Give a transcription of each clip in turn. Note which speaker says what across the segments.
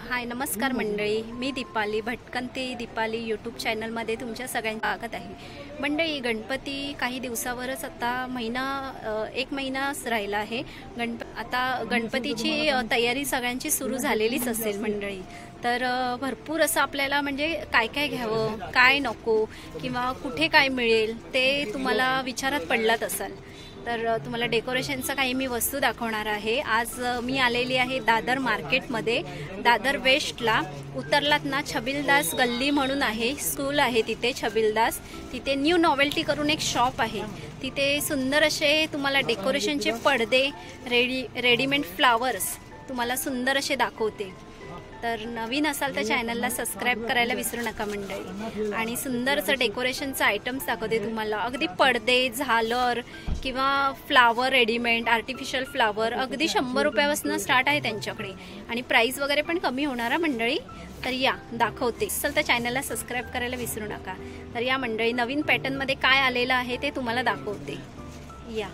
Speaker 1: हाय नमस्कार मंडळी, मी दीपाली भटकंती दीपाली यूट्यूब चॅनलमध्ये तुमच्या सगळ्यांचं स्वागत आहे। मंडळी, गणपती काही दिवसावरच आता एक महिनाच राहिला आहे। आता गणपतीची तयारी सगळ्यांची सुरू झालेलीच असेल मंडळी। तर भरपूर असं आपल्याला म्हणजे काय काय घ्यावं, काय नको किंवा कुठे काय मिळेल ते तुम्हाला विचारात पडलात असाल। तर तुम्हाला डेकोरेशनचा काही मी वस्तू दाखवणार आहे। आज मी आलेली आहे दादर मार्केटमध्ये। दादर वेस्टला उतरलात ना, छबिलदास गल्ली म्हणून आहे, स्कूल आहे तिथे छबिलदास। तिथे न्यू नॉवेल्टी करून एक शॉप आहे। तिथे सुंदर असे तुम्हाला डेकोरेशनचे पडदे, रेडीमेड फ्लावर्स तुम्हाला सुंदर असे दाखवते। तर नवीन असाल तर चॅनलला सबस्क्राइब करायला विसरू नका मंडळी। आणि सुंदरचं डेकोरेशनचं आयटम्स दाखवते तुम्हाला। अगदी पडदे, झालर किंवा फ्लावर, रेडीमेड आर्टिफिशियल फ्लावर अगदी 100 रुपयापासून स्टार्ट आहे त्यांच्याकडे। आणि प्राइस वगैरे पण कमी होणार आहे मंडळी। तर या दाखवते, असेल तर चॅनलला सबस्क्राइब करायला विसरू नका। तर या मंडळी, नवीन पॅटर्नमध्ये काय आलेलं आहे ते तुम्हाला दाखवते, या।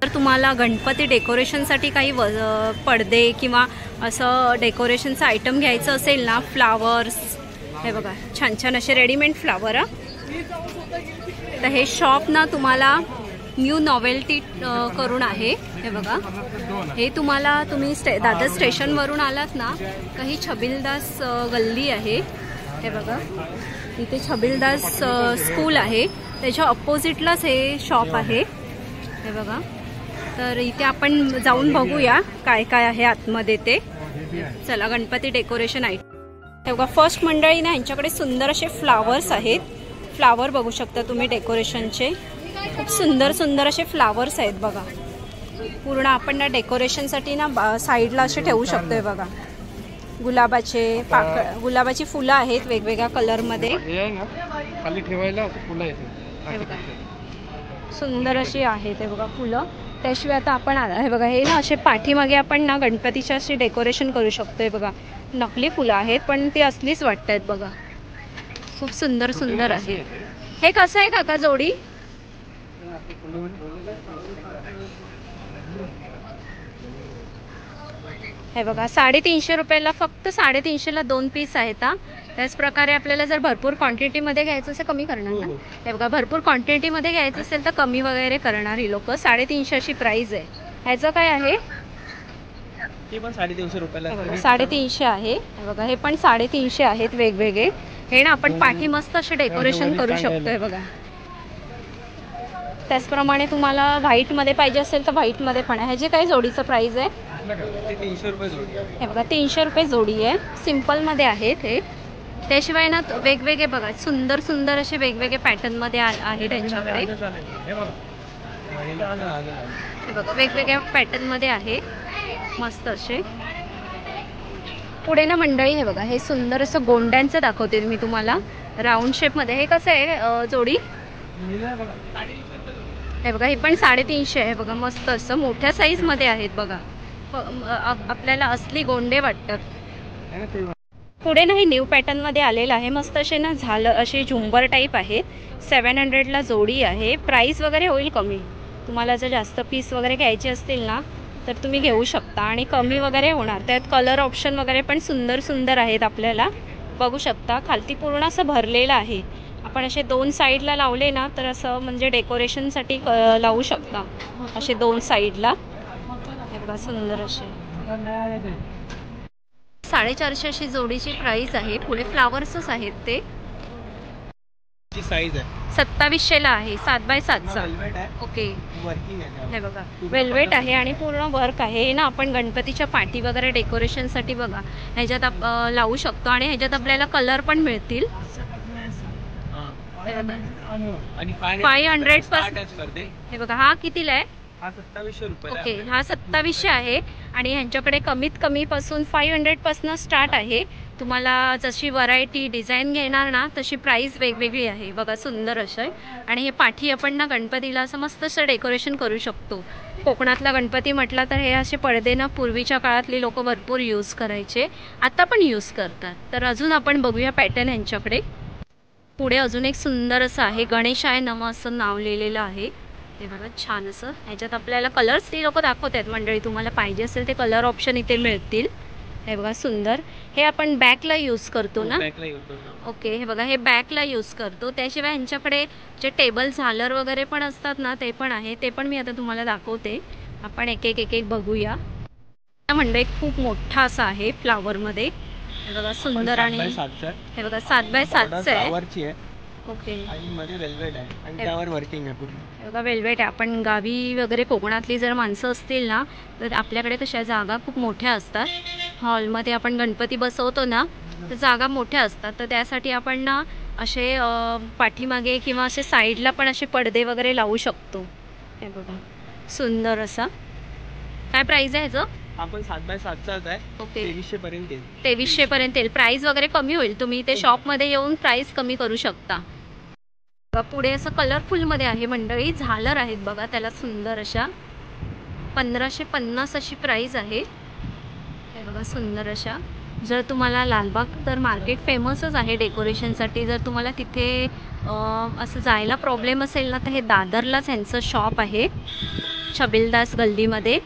Speaker 1: तर तुम्हाला गणपती डेकोरेशनसाठी काही पडदे किंवा असं डेकोरेशनचं आयटम घ्यायचं असेल ना, फ्लावर्स हे बघा, छान छान असे रेडीमेड फ्लावर। तर हे शॉप ना तुम्हाला न्यू नॉवेल्टी करून आहे। हे बघा, हे तुम्ही दादर स्टेशनवरून आलात ना, काही छबिलदास गल्ली आहे। हे बघा, इथे छबिलदास स्कूल आहे, त्याच्या अपोजिटलाच हे शॉप आहे। हे बघा, तर इथे आपण जाऊन बघूया काय काय आहे आतमध्ये ते। चला, गणपती डेकोरेशन आहे। हे बघा, फर्स्ट मंडळी ना, यांच्याकडे सुंदर असे फ्लावर्स आहेत। फ्लावर बघू शकता तुम्ही डेकोरेशनचे, खूप सुंदर सुंदर असे फ्लावर्स आहेत बघा। पूर्ण आपण ना डेकोरेशनसाठी ना साईडला असे ठेवू शकतोय बघा। गुलाबाची फुलं आहेत वेगवेगळ्या कलरमध्ये,
Speaker 2: खाली ठेवायला फुलं आहेत,
Speaker 1: सुंदर अशी आहेत हे बघा फुलं। त्याशिवाय आता आपण हे बघा, हे ना असे पाठीमागे आपण ना गणपतीच्या असे डेकोरेशन करू शकतोय बघा। नकली फुलं आहेत पण ती असलीच वाटतात बघा, खूप सुंदर सुंदर आहे। हे कसं आहे काका जोडी? हे बघा, 350 रुपयाला, फक्त 350ला 2 पीस आहेत। त्याच प्रकारे आपल्याला जर भरपूर क्वांटिटीमध्ये घ्यायचं असेल, कमी करणार ना। हे बघा, भरपूर क्वांटिटीमध्ये घ्यायचं असेल तर कमी वगैरे करणार ही लोक। 350 अशी प्राइस आहे। ह्याचं काय आहे?
Speaker 2: हे पण 350 रुपयाला,
Speaker 1: 350 आहे। हे बघा, हे पण 350 आहेत वेगवेगळे। हे ना आपण पाठी मस्त असे डेकोरेशन करू शकतोय बघा। त्याचप्रमाणे तुम्हाला व्हाईटमध्ये पाहिजे असेल तर व्हाईटमध्ये पण आहे। ह्याची काय जोडीचं प्राइस आहे?
Speaker 2: 300 रुपये जोडी।
Speaker 1: हे बघा, 300 रुपये जोडी आहे। सिम्पलमध्ये आहेत हे। त्याशिवाय ना वेगवेगळे बघा, सुंदर सुंदर असे वेगवेगळे पॅटर्नमध्ये आहे त्यांच्याकडे। हे बघा, वेगवेगळ्या पॅटर्नमध्ये आहे मस्त असे। पुढे ना मंडळी, हे बघा, हे सुंदर असं गोंड्यांचं दाखवते मी तुम्हाला, राऊंड शेपमध्ये। हे कसं आहे जोडी? हे बघा, हे पण 350 आहे बघा, मस्त असं मोठ्या साईजमध्ये आहेत बघा। आपल्याला असली गोंडे वाटतात। पुढे ना हे न्यू पॅटर्नमध्ये आलेलं आहे, मस्त असे ना झालं असे झुंबर टाईप आहेत। 700ला जोडी आहे। प्राइस वगैरे होईल कमी, तुम्हाला जर जास्त पीस वगैरे घ्यायचे असतील ना तर तुम्ही घेऊ शकता आणि कमी वगैरे होणार। त्यात कलर ऑप्शन वगैरे पण सुंदर सुंदर आहेत, आपल्याला बघू शकता। खालती पूर्ण असं भरलेलं आहे। आपण असे 2 साईडला लावले ना तर असं म्हणजे डेकोरेशनसाठी लावू शकता असे 2 साईडला। हे बघा, सुंदर असे 450 अशी जोडीची प्राइस आहे। पुढे फ्लावर्सच आहेत ते।
Speaker 2: साईज आहे
Speaker 1: 2700ला आहे, 7x7चा। ओके, हे बघा, वेल्वेट आहे आणि पूर्ण वर्क आहे ना। आपण गणपतीच्या पाठी वगैरे डेकोरेशनसाठी बघा ह्याच्यात लावू शकतो आणि ह्याच्यात आपल्याला कलर पण मिळतील। 500 पासून हे बघा, हा कितीला आहे?
Speaker 2: 2700 रुपये।
Speaker 1: ओके, हा 2700 आहे। आणि ह्यांच्याकडे कमीत कमी पासून 500 पासून स्टार्ट आहे। तुम्हाला जशी व्हरायटी डिझाईन घेणार ना तशी प्राइस वेगवेगळी आहे बघा, सुंदर असं। आणि हे पाठी आपण ना गणपतीला असं मस्त असं डेकोरेशन करू शकतो। कोकणातला गणपती म्हटला तर हे असे पडदे ना पूर्वीच्या काळातली लोक भरपूर यूज करायचे, आता पण यूज करतात। तर अजून आपण बघूया पॅटर्न यांच्याकडे। पुढे अजून एक सुंदर असं आहे, गणेशाय नमः असं नाव लिहिलेलं आहे। हे बघा, छान असं। ह्याच्यात आपल्याला कलर्स ती लोक दाखवतात मंडळी, तुम्हाला पाहिजे असेल ते कलर ऑप्शन इथे मिळतील। हे बघा सुंदर. हे आपण बॅकला यूज करतो ना.
Speaker 2: बॅकला यूज करतो.
Speaker 1: ओके, हे बघा हे बॅकला यूज करतो. त्याशिवाय यांच्याकडे जे टेबल झालर वगैरे पण असतात ना ते पण आहे. ते पण मी आता तुम्हाला दाखवते. आपण एक एक बघूया. मंडई खूप मोठा असा आहे फ्लावरमध्ये. हे बघा सुंदर. आणि हे बघा 7x7 आहे. ओके,
Speaker 2: आणि मध्ये वेल्वेट आहे आणि त्यावर वर्किंग आहे पूर्ण.
Speaker 1: हे बघा वेल्वेट आहे. आपण गावी वगैरे कोकणातली जर माणसं असतील ना तर आपल्याकडे कशा जागा खूप मोठ्या असतात. हॉलमध्ये आपण गणपती बसवतो ना तर जागा मोठ्या असतात. तर त्यासाठी आपण ना असे पाठीमागे किंवा असे साईडला पण असे पडदे वगैरे लावू शकतो. हे बघा सुंदर असा. काय प्राइस आहे ह्याचं?
Speaker 2: आपण 7x7च आहे.
Speaker 1: ओके,
Speaker 2: 2300 पर्यंत येईल.
Speaker 1: 2300 पर्यंत येईल. प्राइस वगैरे कमी होईल. तुम्ही ते शॉपमध्ये येऊन प्राइस कमी करू शकता. पुढे असं कलरफुल मध्ये आहे मंडळी. झालर आहेत बघा त्याला सुंदर अशा. 1550 अशी प्राइस आहे. हे बघा सुंदर अशा. जर तुम्हाला लालबाग तर मार्केट फेमसच आहे डेकोरेशनसाठी. जर तुम्हाला तिथे असं जायला प्रॉब्लेम असेल ना तर हे दादरलाच यांचं शॉप आहे छबिलदास गल्लीमध्ये.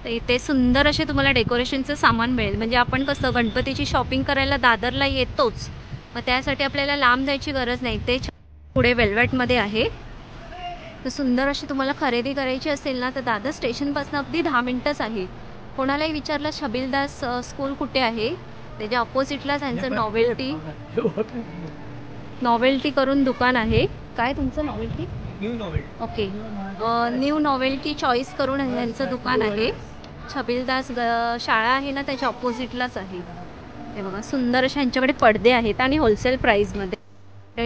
Speaker 1: तर इथे सुंदर असे तुम्हाला डेकोरेशनचं सामान मिळेल. म्हणजे आपण कसं गणपतीची शॉपिंग करायला दादरला येतोच, मग त्यासाठी आपल्याला लांब जायची गरज नाही. ते पुढे वेल्वेटमध्ये आहे. तर सुंदर अशी तुम्हाला खरेदी करायची असेल ना तर दादर स्टेशनपासून अगदी 10 मिनिटंच आहे. कोणालाही विचारलं छबिलदास स्कूल कुठे आहे, त्याच्या अपोजिटला त्यांचं नॉवेल्टी करून दुकान आहे. काय तुमचं novelty?
Speaker 2: New novelty.
Speaker 1: Okay, new novelty choice करून यांचं दुकान आहे. छबिलदास शाळा आहे ना त्याच्या अपोजिटलाच आहे. हे बघा सुंदर असे यांच्याकडे पडदे आहेत आणि होलसेल प्राईजमध्ये.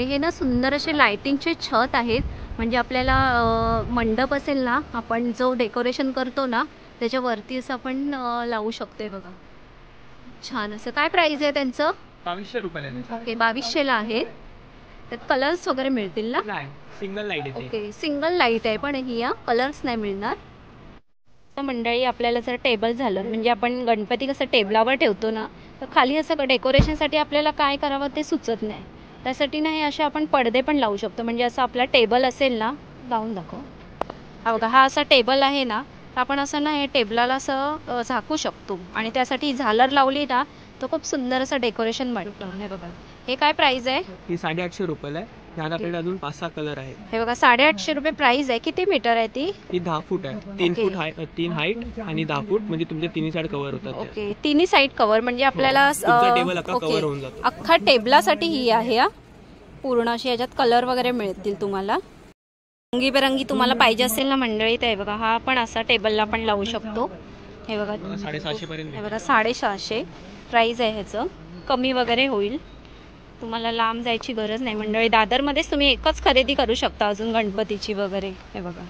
Speaker 1: हे ना सुंदर असे लाइटिंगचे छत आहेत. म्हणजे आपल्याला मंडप असेल ना आपण जो डेकोरेशन करतो ना त्याच्यावरती असं आपण लावू शकतो. बघा छान असं. काय प्राइस आहे त्यांचं?
Speaker 2: 2200 रुपयाला.
Speaker 1: ओके, 2200ला आहे. त्यात कलर्स वगैरे मिळतील ना?
Speaker 2: नाही, सिंगल लाईट आहे.
Speaker 1: ओके, सिंगल लाईट आहे पण ही कलर्स नाही मिळणार. तर मंडळी आपल्याला जर टेबल झालं म्हणजे आपण गणपती कसं टेबलावर ठेवतो ना तर खाली असं डेकोरेशनसाठी आपल्याला काय करावं ते सुचत नाही. त्यासाठी नाही असे आपण पडदे पण लावू शकतो. म्हणजे असं आपला टेबल असेल ना, लावून दाखव. हा बघा हा असा टेबल आहे ना तर आपण असं ना हे टेबलाला असं झाकू शकतो. आणि त्यासाठी झालर लावली ना तर खूप सुंदर असं डेकोरेशन बनतं. हे बघा हे काय प्राइस आहे?
Speaker 2: ही 850 रुपयाला आहे. ह्यात आपल्याकडे अजून 5-6 कलर आहेत.
Speaker 1: हे बघा 850 रुपये प्राइस आहे. किती मीटर आहे ती?
Speaker 2: ही 10 फूट आहे. 3 फूट 3 हाईट आणि 10 फूट म्हणजे तुमचे तिन्ही साईड कव्हर होतात.
Speaker 1: ओके, तिन्ही साईड कव्हर म्हणजे आपल्याला
Speaker 2: टेबल कव्हर होऊन जातो.
Speaker 1: अख्खा टेबलासाठी ही आहे. पूर्ण अशी याच्यात कलर वगैरे मिळतील तुम्हाला. रंगीबेरंगी तुम्हाला पाहिजे असेल ना मंडळी तर हे बघा हा पण असा टेबलला पण लावू शकतो. हे बघा
Speaker 2: 750 पर्यंत.
Speaker 1: हे बघा 750 प्राइस आहे ह्याचं. कमी वगैरे होईल. तुम्हाला लांब जायची गरज नाही मंडळी. दादरमध्येच तुम्ही एकच खरेदी करू शकता अजून गणपतीची वगैरे. हे बघा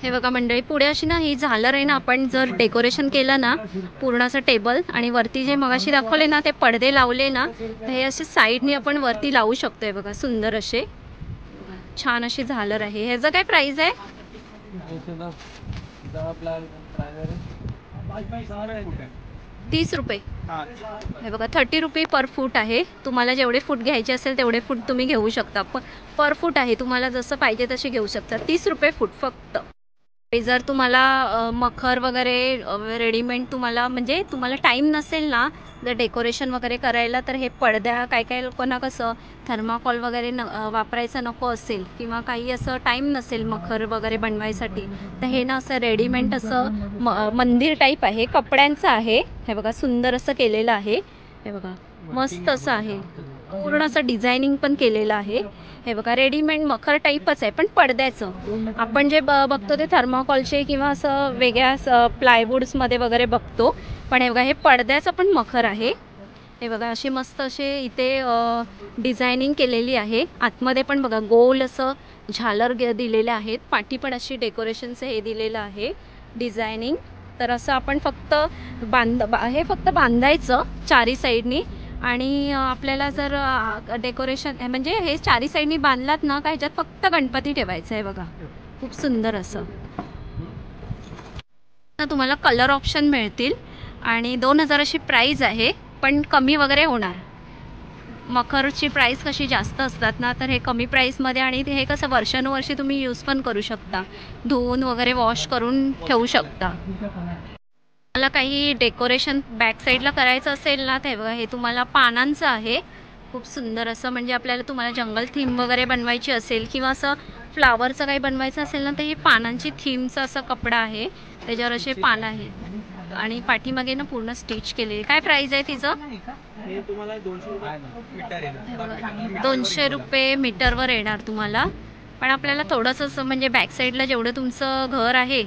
Speaker 1: हे बघा मंडळी पुढे अशी ना ही झालर आहे ना आपण जर डेकोरेशन केलं ना पूर्ण असं टेबल आणि वरती जे मगाशी दाखवले ना ते पडदे लावले ना तर हे असे साईडनी आपण वरती लावू शकतो. हे बघा सुंदर असे छान अशी झालर आहे. ह्याचं काय प्राइस आहे? 30 रुपये. हे बघा 30 रुपये पर फूट आहे. तुम्हाला जेवढे फूट घ्यायचे असेल तेवढे फूट तुम्ही घेऊ शकता. पर फूट आहे. तुम्हाला जसं पाहिजे तसे घेऊ शकता. 30 रुपये फूट फक्त. जर तुम्हाला मखर वगैरे रेडीमेड तुम्हाला म्हणजे तुम्हाला टाईम नसेल ना जर डेकोरेशन वगैरे करायला तर हे पडद्या काही लोकांना कसं थर्माकॉल वगैरे वापरायचं नको असेल किंवा काही असं टाईम नसेल मखर वगैरे बनवायसाठी तर हे ना असं रेडीमेड असं मंदिर टाईप आहे. कपड्यांचं आहे. हे बघा सुंदर असं केलेलं आहे. हे बघा मस्त असं आहे. पूर्ण असं डिझायनिंग पण केलेलं आहे. हे बघा रेडीमेड मखर टाईपच आहे पण पडद्याचं. आपण जे बघतो ते थर्माकॉलचे किंवा असं वेगळ्या प्लायवूड्समध्ये वगैरे बघतो पण हे बघा हे पडद्याचं पण मखर आहे. हे बघा अशी मस्त असे इथे डिझायनिंग केलेली आहे. आतमध्ये पण बघा गोल असं झालर दिलेले आहेत. पाठी पण अशी डेकोरेशनचं हे दिलेलं आहे डिझायनिंग. तर असं आपण फक्त हे फक्त बांधायचं चारी साईडनी आणि आपल्याला जर डेकोरेशन म्हणजे हे चारी साईडनी बांधलात ना का ह्याच्यात फक्त गणपती ठेवायचं आहे. बघा खूप सुंदर असं. तुम्हाला कलर ऑप्शन मिळतील आणि 2000 अशी प्राइस आहे पण कमी वगैरे होणार. मखरची प्राइस कशी जास्त असतात ना तर हे कमी प्राइसमध्ये आणि हे कसं वर्षानुवर्षी तुम्ही यूज पण करू शकता. धुवून वगैरे वॉश करून ठेवू शकता. मला काही डेकोरेशन बॅक साईडला करायचं असेल ना, ते बघा हे तुम्हाला पानांचं आहे, खूप सुंदर असं. म्हणजे आपल्याला तुम्हाला जंगल थीम वगैरे बनवायची असेल किंवा असं फ्लावरचं काही बनवायचं असेल ना, तर हे पानांची थीमचा असा कपडा आहे, त्याच्यावर असे पानं आहेत आणि पाठीमागे ना पूर्ण स्टिच केलेली. काय प्राइस आहे तिचं?
Speaker 2: हे तुम्हाला
Speaker 1: 200 रुपये मीटरवर येणार तुम्हाला. पण आपल्याला थोडंसं म्हणजे बॅक साईडला जेवढं तुमचं घर आहे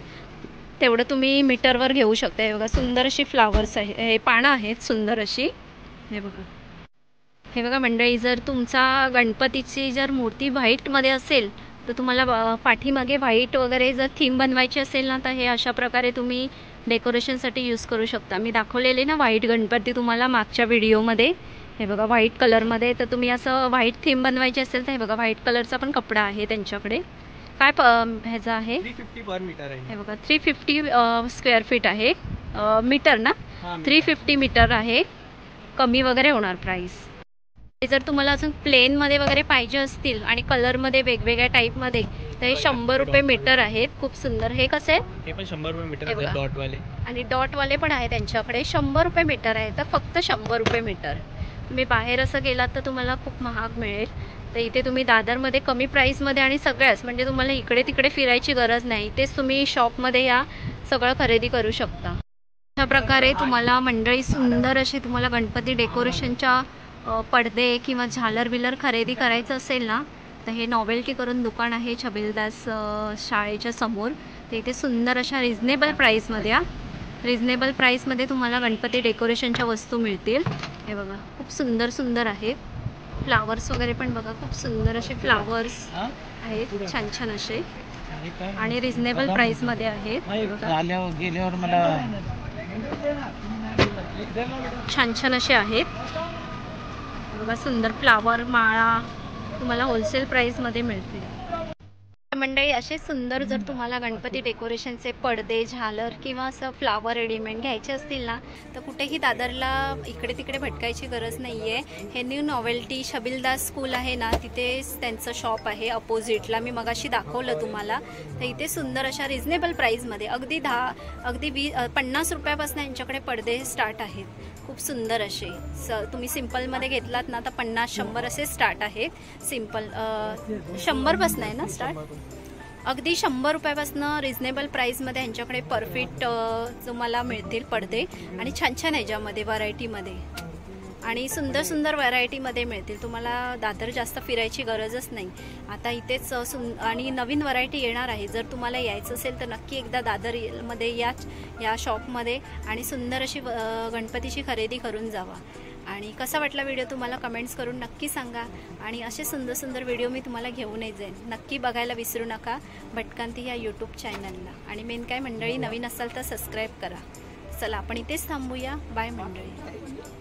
Speaker 1: तेवढं तुम्ही मीटरवर घेऊ शकता. हे बघा सुंदर अशी फ्लावर्स आहे, हे पानं आहेत सुंदर अशी. हे बघा, हे बघा मंडळी, जर तुमचा गणपतीची जर मूर्ती व्हाईटमध्ये असेल तर तुम्हाला पाठीमागे व्हाईट वगैरे जर थीम बनवायची असेल ना, तर हे अशा प्रकारे तुम्ही डेकोरेशनसाठी यूज करू शकता. मी दाखवलेले ना व्हाईट गणपती तुम्हाला मागच्या व्हिडिओमध्ये, हे बघा व्हाईट कलरमध्ये. तर तुम्ही असं व्हाईट थीम बनवायची असेल तर हे बघा व्हाईट कलरचा पण कपडा आहे त्यांच्याकडे. काय ह्याचा आहे?
Speaker 2: 350 पर मीटर आहे.
Speaker 1: हे बघा 350 स्क्वेअर फीट आहे, मीटर ना, 350 मीटर आहे. कमी वगैरे होणार प्राईस. जर तुम्हाला अजून प्लेनमध्ये वगैरे पाहिजे असतील आणि कलरमध्ये वेगवेगळ्या टाईपमध्ये तर हे 100 रुपये मीटर आहेत. खूप सुंदर. हे कसे?
Speaker 2: हे पण 100 रुपये मीटर आहे, डॉटवाले.
Speaker 1: आणि डॉटवाले पण आहे त्यांच्याकडे. 100 रुपये मीटर आहे, तर फक्त 100 रुपये मीटर. तुम्ही बाहेर असं गेलात तर तुम्हाला खूप महाग मिळेल. तर इथे तुम्ही दादरमध्ये कमी प्राईसमध्ये आणि सगळ्याच म्हणजे तुम्हाला इकडे तिकडे फिरायची गरज नाही, तेच तुम्ही शॉपमध्ये या सगळं खरेदी करू शकता. अशा प्रकारे तुम्हाला मंडळी सुंदर असे तुम्हाला गणपती डेकोरेशनच्या पडदे किंवा झालर बिलर खरेदी करायचं असेल ना, तर हे नॉवेल्टी करून दुकान आहे छबिलदास शाळेच्या समोर. तर इथे सुंदर अशा रिजनेबल प्राईसमध्ये रिजनेबल प्राईसमध्ये तुम्हाला गणपती डेकोरेशनच्या वस्तू मिळतील. हे बघा खूप सुंदर सुंदर आहेत. फ्लावर्स वगैरे पण बघा, खूप सुंदर असे फ्लावर्स आहेत, छान छान असे आणि रिजनेबल प्राईसमध्ये आहेत.
Speaker 3: गेल्यावर मला
Speaker 1: छान छान असे आहेत बघा. सुंदर फ्लावर माळा तुम्हाला होलसेल प्राईसमध्ये मिळतील. मंडळी असे सुंदर जर तुम्हाला गणपती डेकोरेशनचे पडदे, झालर किंवा असं फ्लावर रेडीमेड घ्यायचे असतील ना, तर कुठेही दादरला इकडे तिकडे भटकायची गरज नाही आहे. हे न्यू नॉवेल्टी छबिलदास स्कूल आहे ना, तिथेच त्यांचं शॉप आहे अपोजिटला. मी मगाशी दाखवलं तुम्हाला. तर इथे सुंदर अशा रिजनेबल प्राईसमध्ये अगदी 50 रुपयापासून यांच्याकडे पडदे स्टार्ट आहेत. खूप सुंदर असे. तुम्ही सिम्पलमध्ये घेतलात ना तर 50-100 असे स्टार्ट आहेत. सिम्पल 100पासून आहे ना स्टार्ट, अगदी 100 रुपयापासून रिजनेबल प्राईसमध्ये यांच्याकडे परफेक्ट तुम्हाला मिळतील पडदे आणि छान छान ह्याच्यामध्ये व्हरायटीमध्ये आणि सुंदर सुंदर व्हरायटीमध्ये मिळतील. तुम्हाला दादर जास्त फिरायची गरजच नाही. आता इथेच आणि नवीन व्हरायटी येणार आहे. जर तुम्हाला यायचं असेल तर नक्की एकदा दादरमध्ये या शॉपमध्ये आणि सुंदर अशी गणपतीची खरेदी करून जावा. आणि कसा वाटला व्हिडिओ तुम्हाला कमेंट्स करून नक्की सांगा. आणि असे सुंदर सुंदर व्हिडिओ मी तुम्हाला घेऊन येत जाईन. नक्की बघायला विसरू नका भटकंती या यूट्यूब चॅनलला. आणि मेन काय मंडळी, नवीन असाल तर सबस्क्राईब करा. चला आपण इथेच थांबूया. बाय मंडळी.